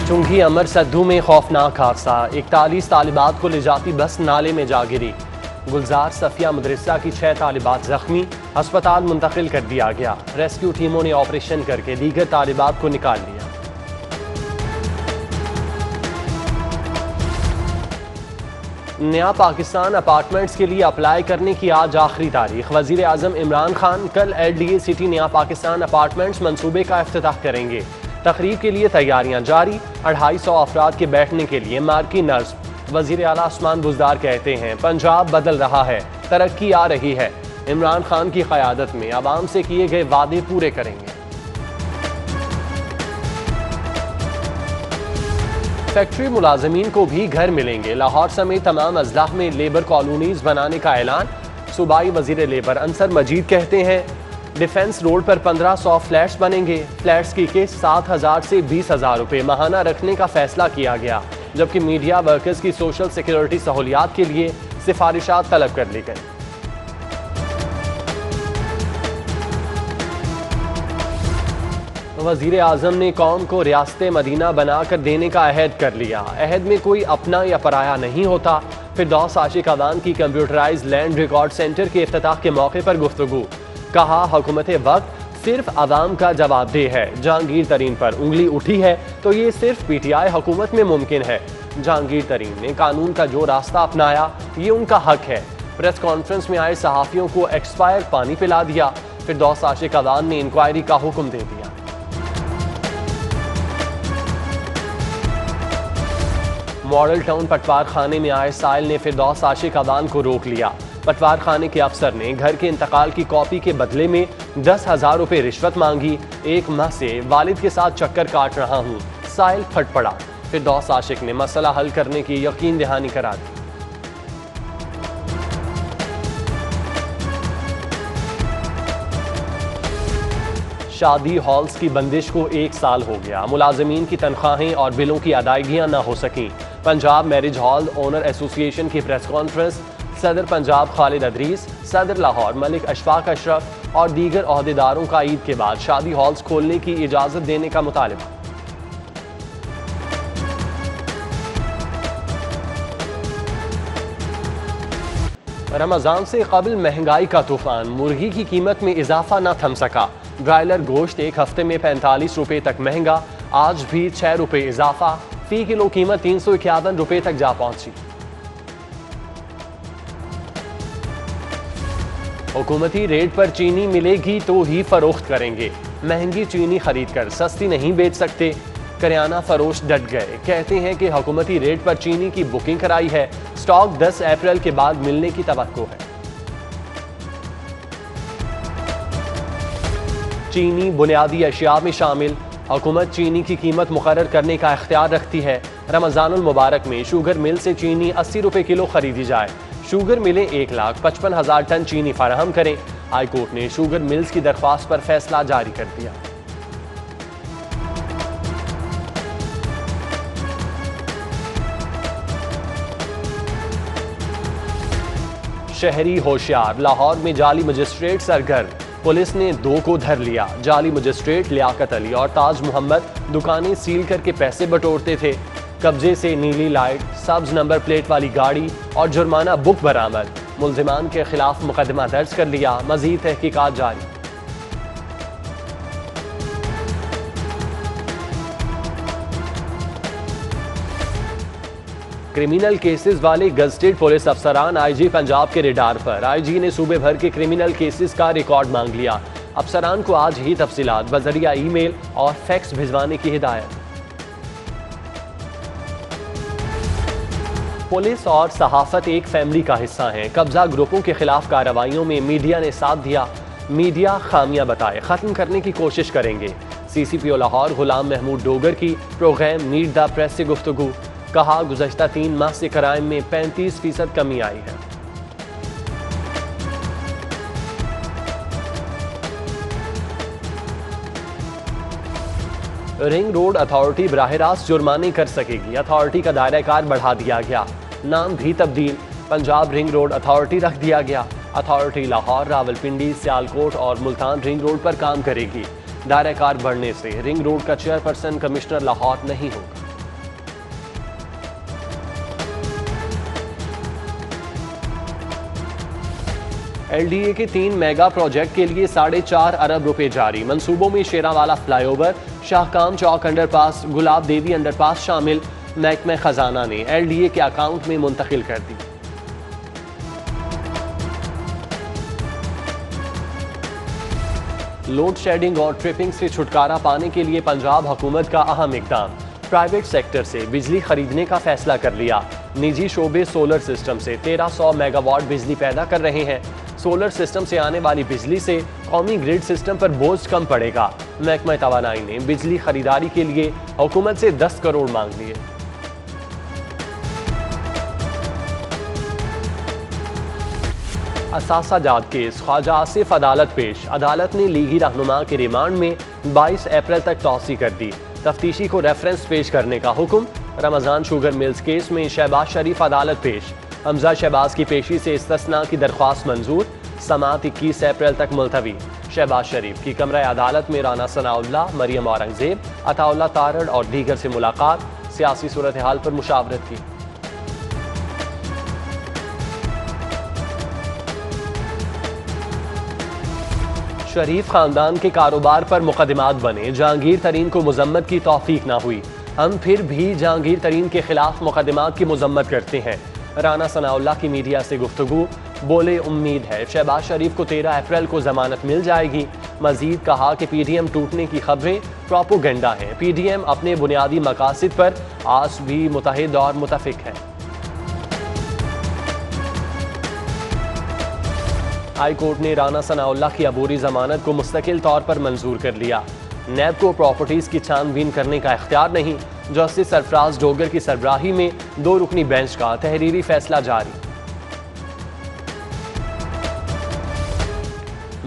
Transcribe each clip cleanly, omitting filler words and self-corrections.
चुंगी अमर सद्दू में खौफनाक हादसा, 41 तालिबात को ले जाती बस नाले में जा गिरी। गुलजार सफिया मदरसा की 6 तालिबात जख्मी, अस्पताल मुंतकिल कर दिया गया। रेस्क्यू टीमों ने ऑपरेशन करके दीगर तालिबात को निकाल लिया। नया पाकिस्तान अपार्टमेंट्स के लिए अप्लाई करने की आज आखिरी तारीख। वजीर आजम इमरान खान कल LDA सिटी नया पाकिस्तान अपार्टमेंट्स मंसूबे का इफ्तिताह करेंगे। तकरीब के लिए तैयारियां जारी, 250 अफराद के बैठने के लिए मार्की नस्ब। वजीर आला उस्मान बुज़दार कहते हैं पंजाब बदल रहा है, तरक्की आ रही है। इमरान खान की क़यादत में आवाम से किए गए वादे पूरे करेंगे। फैक्ट्री मुलाजमीन को भी घर मिलेंगे। लाहौर समेत तमाम अजलाह में लेबर कॉलोनीज बनाने का ऐलान। सूबाई वजीर लेबर अंसर मजीद कहते हैं डिफेंस रोड पर 1500 फ्लैट्स बनेंगे। फ्लैट्स की किस्त 7,000 से 20,000 रुपये माहाना रखने का फैसला किया गया, जबकि मीडिया वर्कर्स की सोशल सिक्योरिटी सहूलियात के लिए सिफारिशात तलब कर ली गई। वजीर आजम ने कौम को रियासत मदीना बनाकर देने का अहद कर लिया। अहद में कोई अपना या पराया नहीं होता। फिरदौस आशिक अवान की कंप्यूटराइज लैंड रिकॉर्ड सेंटर के इफ्तिताह के मौके पर गुफ्तगू। कहा हुकूमत वक्त सिर्फ अवाम का जवाबदेह है। जहांगीर तरीन पर उंगली उठी है तो ये सिर्फ PTI हुकूमत में मुमकिन है। जहांगीर तरीन ने कानून का जो रास्ता अपनाया ये उनका हक है। प्रेस कॉन्फ्रेंस में आए सहाफियों को एक्सपायर पानी पिला दिया। फिरदौस आशिक अवान ने इंक्वायरी का हुक्म दे दिया। मॉडल टाउन पटवार खाने में आए साइल ने फिरदौस आशिक अवान को रोक लिया। पटवार खाने के अफसर ने घर के इंतकाल की कॉपी के बदले में 10,000 रुपये रिश्वत मांगी। 1 माह से वालिद के साथ चक्कर काट रहा हूँ, साइल फट पड़ा। फिरदौस आशिक ने मसला हल करने की यकीन दहानी करा दी। शादी हॉल्स की बंदिश को 1 साल हो गया। मुलाजमीन की तनख्वाहें और बिलों की अदायगियां न हो सकी। Punjab marriage hall owner association की प्रेस कॉन्फ्रेंस। सदर पंजाब खालिद अदरीस, सदर लाहौर मलिक अशफाक अशरफ और दीगर ओहदेदारों का ईद के बाद शादी हॉल्स खोलने की इजाजत देने का मुतालिबा। रमजान से कबल महंगाई का तूफान, मुर्गी की कीमत में इजाफा न थम सका। ब्रायलर गोश्त 1 हफ्ते में 45 रुपये तक महंगा, आज भी 6 रुपये इजाफा। फी किलो कीमत 351 रुपये तक जा पहुंची। हुकूमती रेट पर चीनी मिलेगी तो ही फरोख्त करेंगे। महंगी चीनी खरीद कर सस्ती नहीं बेच सकते। करियाना फरोश डट गए, कहते हैं कि हुकूमती रेट पर चीनी की बुकिंग कराई है। स्टॉक 10 अप्रैल के बाद मिलने की तवक्को है। चीनी बुनियादी अशिया में शामिल। हुकूमत चीनी की कीमत मुकर्रर करने का इख्तियार रखती है। रमजानुल मुबारक में शुगर मिल से चीनी 80 रुपये किलो खरीदी जाए। शुगर मिलें 1,55,000 टन चीनी फराहम करें। हाईकोर्ट ने शुगर मिल्स की दरख्वास्त पर फैसला जारी कर दिया। शहरी होशियार, लाहौर में जाली मजिस्ट्रेट सरगर्म। पुलिस ने 2 को धर लिया। जाली मजिस्ट्रेट लियाकत अली और ताज मोहम्मद दुकानें सील करके पैसे बटोरते थे। कब्जे से नीली लाइट, सब्ज नंबर प्लेट वाली गाड़ी और जुर्माना बुक बरामद। मुल्जिमान के खिलाफ मुकदमा दर्ज कर लिया। मजीद तहकीकात जारी। क्रिमिनल केसेस वाले गजटेड पुलिस अफसरान IG पंजाब के रेडार पर। IG ने सूबे भर के क्रिमिनल केसेस का रिकॉर्ड मांग लिया। अफसरान को आज ही तफसीलात बजरिया ईमेल और फैक्स भिजवाने की हिदायत। पुलिस और सहाफत एक फैमिली का हिस्सा हैं। कब्जा ग्रुपों के खिलाफ कार्रवाइयों में मीडिया ने साथ दिया। मीडिया खामियां बताए खत्म करने की कोशिश करेंगे। CCPO लाहौर गुलाम महमूद डोगर की प्रोग्राम मीट द प्रेस से गुफ्तगू। कहा गुज़श्ता 3 माह से क्राइम में 35% कमी आई है। रिंग रोड अथॉरिटी बराह रास्त जुर्माने कर सकेगी। अथॉरिटी का दायरा कार बढ़ा दिया गया। नाम भी तब्दील, पंजाब रिंग रोड अथॉरिटी रख दिया गया। अथॉरिटी लाहौर, रावलपिंडी, सियालकोट और मुल्तान रिंग रोड पर काम करेगी। दायरा कार बढ़ने से रिंग रोड का चेयरपर्सन कमिश्नर लाहौर नहीं होगा। LDA के 3 मेगा प्रोजेक्ट के लिए 4.5 अरब रुपए जारी। मंसूबों में शेरावाला फ्लाईओवर, शाहकाम चौक अंडरपास, गुलाब देवी अंडरपास शामिल। महकमा खजाना ने LDA के अकाउंट में मुंतकिल कर दी। लोड शेडिंग और ट्रिपिंग से छुटकारा पाने के लिए पंजाब हुकूमत का अहम इकदाम। प्राइवेट सेक्टर से बिजली खरीदने का फैसला कर लिया। निजी शोबे सोलर सिस्टम से 1300 मेगावाट बिजली पैदा कर रहे हैं। सोलर सिस्टम से आने वाली बिजली से कौमी ग्रिड सिस्टम पर बोझ कम पड़ेगा। महकमा तवानाई ने बिजली खरीदारी के लिए हुकूमत से 10 करोड़ मांग लिए। असासाजात केस, ख्वाजा आसिफ अदालत पेश। अदालत ने लीगी रहनुमा के रिमांड में 22 अप्रैल तक तौसी कर दी। तफ्तीशी को रेफरेंस पेश करने का हुक्म। रमजान शुगर मिल्स केस में शहबाज शरीफ अदालत पेश। हमजा शहबाज की पेशी से इस्तिस्ना की दरख्वास्त मंजूर। समात 21 अप्रैल तक मुलतवी। शहबाज शरीफ की कमरा अदालत में राना सनाउल्लाह, मरियम औरंगजेब, अताउल्लाह तारड़ और दीगर से मुलाकात। सियासी सूरत हाल पर मुशावरत की। शरीफ खानदान के कारोबार पर मुकदमात बने। जहांगीर तरीन को मुजम्मत की तौफीक ना हुई। हम फिर भी जहांगीर तरीन के खिलाफ मुकदमात की मुजम्मत करते हैं। राना सनाउल्लाह की मीडिया से गुफ्तगू। बोले, उम्मीद है शहबाज शरीफ को 13 अप्रैल को जमानत मिल जाएगी। मजीद कहा कि PDM टूटने की खबरें प्रोपोगेंडा हैं। PDM अपने बुनियादी मकासद पर आज भी मुतहिद और मुतफिक है। हाई कोर्ट ने राना सनाउल्लाह की अबूरी जमानत को मुस्तकिल तौर पर मंजूर कर लिया। नैब को प्रॉपर्टीज की छानबीन करने का इख्तियार नहीं। जस्टिस सरफराज डोगर की सरबराही में 2 रुकनी बेंच का तहरीरी फैसला जारी।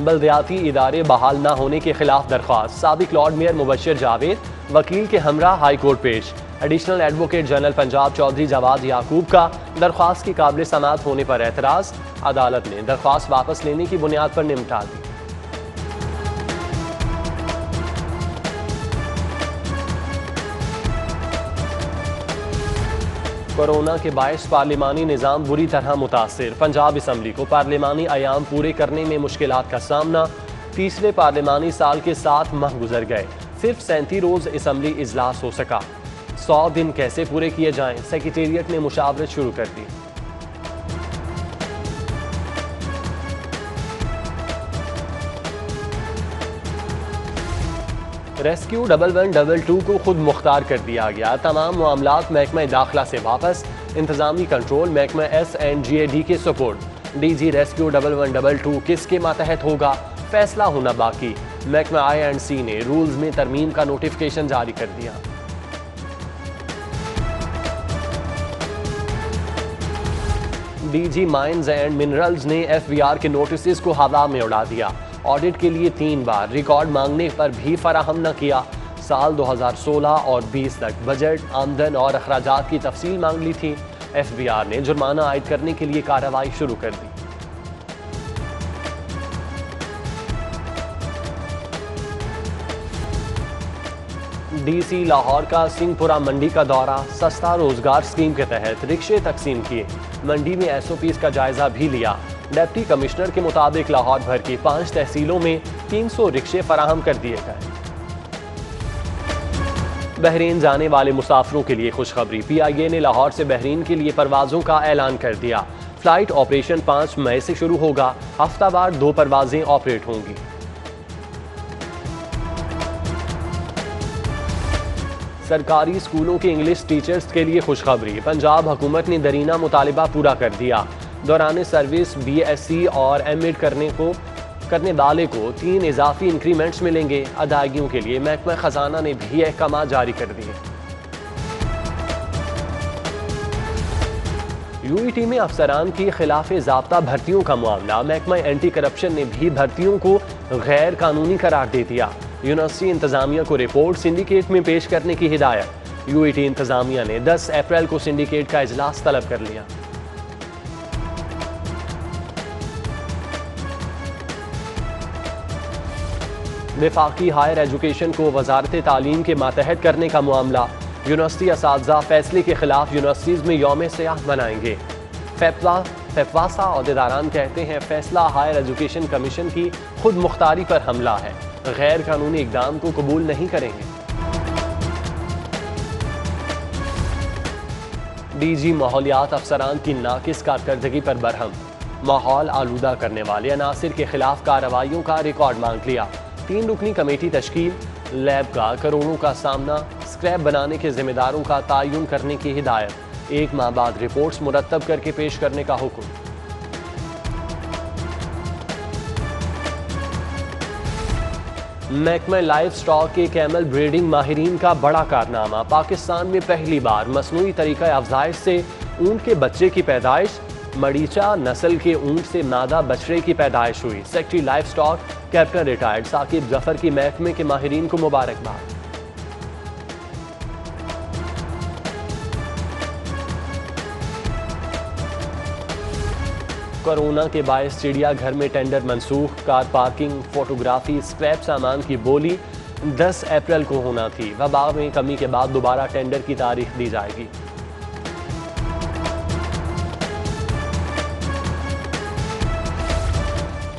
बल्दियाती इदारे बहाल न होने के खिलाफ दरख्वास्त। साबिक लॉर्ड मेयर मुबशर जावेद वकील के हमरा हाई कोर्ट पेश। Additional advocate general Punjab Chaudhry Jawad Yaqub का दरख्वास्त की काबिल समाअत होने पर एतराज। अदालत ने दरख्वास्त वापस लेने की बुनियाद पर निपटा दी। कोरोना के बायस पार्लिमानी निज़ाम बुरी तरह मुतासिर। पंजाब असम्बली को पार्लिमानी अयाम पूरे करने में मुश्किलात का सामना। तीसरे पार्लिमानी साल के 7 माह गुजर गए। सिर्फ 37 रोज असम्बली इजलास हो सका। 100 दिन कैसे पूरे किए जाएं? सेक्रेटेरिएट ने मुशावरत शुरू कर दी। रेस्क्यू 1112 को खुद मुख्तार कर दिया गया। तमाम मामलात महकमा दाखिला से वापस। इंतजामी कंट्रोल महकमा SNGAD के सपोर्ट। DG रेस्क्यू 1112 किसके मातहत होगा, फैसला होना बाकी। महकमा I&C ने रूल्स में तरमीम का नोटिफिकेशन जारी कर दिया। DG माइंस एंड मिनरल्स ने FBR के नोटिस को हवा में उड़ा दिया। ऑडिट के लिए 3 बार रिकॉर्ड मांगने पर भी फराहम न किया। साल 2016 और 20 तक बजट, आमदन और अखराजात की तफसील मांग ली थी। FBR ने जुर्माना आयद करने के लिए कार्रवाई शुरू कर दी। DC लाहौर का सिंहपुरा मंडी का दौरा। सस्ता रोजगार स्कीम के तहत रिक्शे तकसीम किए। मंडी में SOPs का जायजा भी लिया। डिप्टी कमिश्नर के मुताबिक लाहौर भर की 5 तहसीलों में 300 रिक्शे फराहम कर दिए गए। बहरीन जाने वाले मुसाफिरों के लिए खुशखबरी। PIA ने लाहौर से बहरीन के लिए परवाजों का ऐलान कर दिया। फ्लाइट ऑपरेशन 5 मई से शुरू होगा। हफ्तावार 2 परवाजें ऑपरेट होंगी। सरकारी स्कूलों के इंग्लिश टीचर्स के लिए खुशखबरी। पंजाब हुकूमत ने दरीना मुतालिबा पूरा कर दिया। दौरान सर्विस BSc और MAd करने वाले को 3 इजाफी इंक्रीमेंट्स मिलेंगे। अदायगियों के लिए महकमा खजाना ने भी अहकाम जारी कर दिए। UET में अफसरान की खिलाफ ज़ाब्ता भर्तियों का मामला। महकमा एंटी करप्शन ने भी भर्तियों को गैर कानूनी करार दे दिया। यूनिवर्सिटी इंतजामिया को रिपोर्ट सिंडिकेट में पेश करने की हिदायत। UET इंतजामिया ने 10 अप्रैल को सिंडिकेट का इजलास तलब कर लिया। वफाकी हायर एजुकेशन को वजारत तालीम के मातहत करने का मामला। यूनिवर्सिटी असातिज़ा फैसले के खिलाफ यूनिवर्सिटीज़ में यौम सियाह मनाएंगे। फवासा अहदेदारान कहते हैं फैसला हायर एजुकेशन कमीशन की खुद मुख्तारी पर हमला है, गैर कानूनी इकदाम को कबूल नहीं करेंगे। डीजी माहौलियात अफसरान की नाकिस कारकर्दगी पर बरहम, माहौल आलूदा करने वाले अनासिर के खिलाफ कार्रवाइयों का रिकॉर्ड मांग लिया। 3 रुकनी कमेटी तश्कील, लैब का करोड़ों का सामना, स्क्रैप बनाने के जिम्मेदारों का तयन करने की हिदायत, 1 माह बाद रिपोर्ट्स मुरतब करके पेश करने का हुक्म। महकमा लाइफ स्टॉक के कैमल ब्रीडिंग माहिरीन का बड़ा कारनामा, पाकिस्तान में पहली बार मसनूई तरीका अफजाइश से ऊंट के बच्चे की पैदाइश, मरीचा नस्ल के ऊंट से मादा बछड़े की पैदाइश हुई। Secretary livestock captain retired Saqib Zafar की महकमे के माहिरीन को मुबारकबाद। कोरोना के बायस चिड़ियाघर में टेंडर मंसूख, कार पार्किंग, फोटोग्राफी, स्क्रैप सामान की बोली 10 अप्रैल को होना थी। वबा में कमी के बाद दोबारा टेंडर की तारीख दी जाएगी।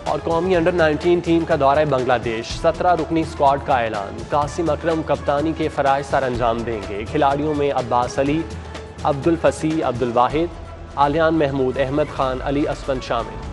और कौमी अंडर 19 टीम का दौरा बांग्लादेश, 17 रुकनी स्क्वाड का ऐलान, कासिम अकरम कप्तानी के फराइज सर अंजाम देंगे। खिलाड़ियों में अब्बास अली, अब्दुल फसी, अब्दुल वाहिद, आलियान महमूद, अहमद खान, अली असफन शामिल।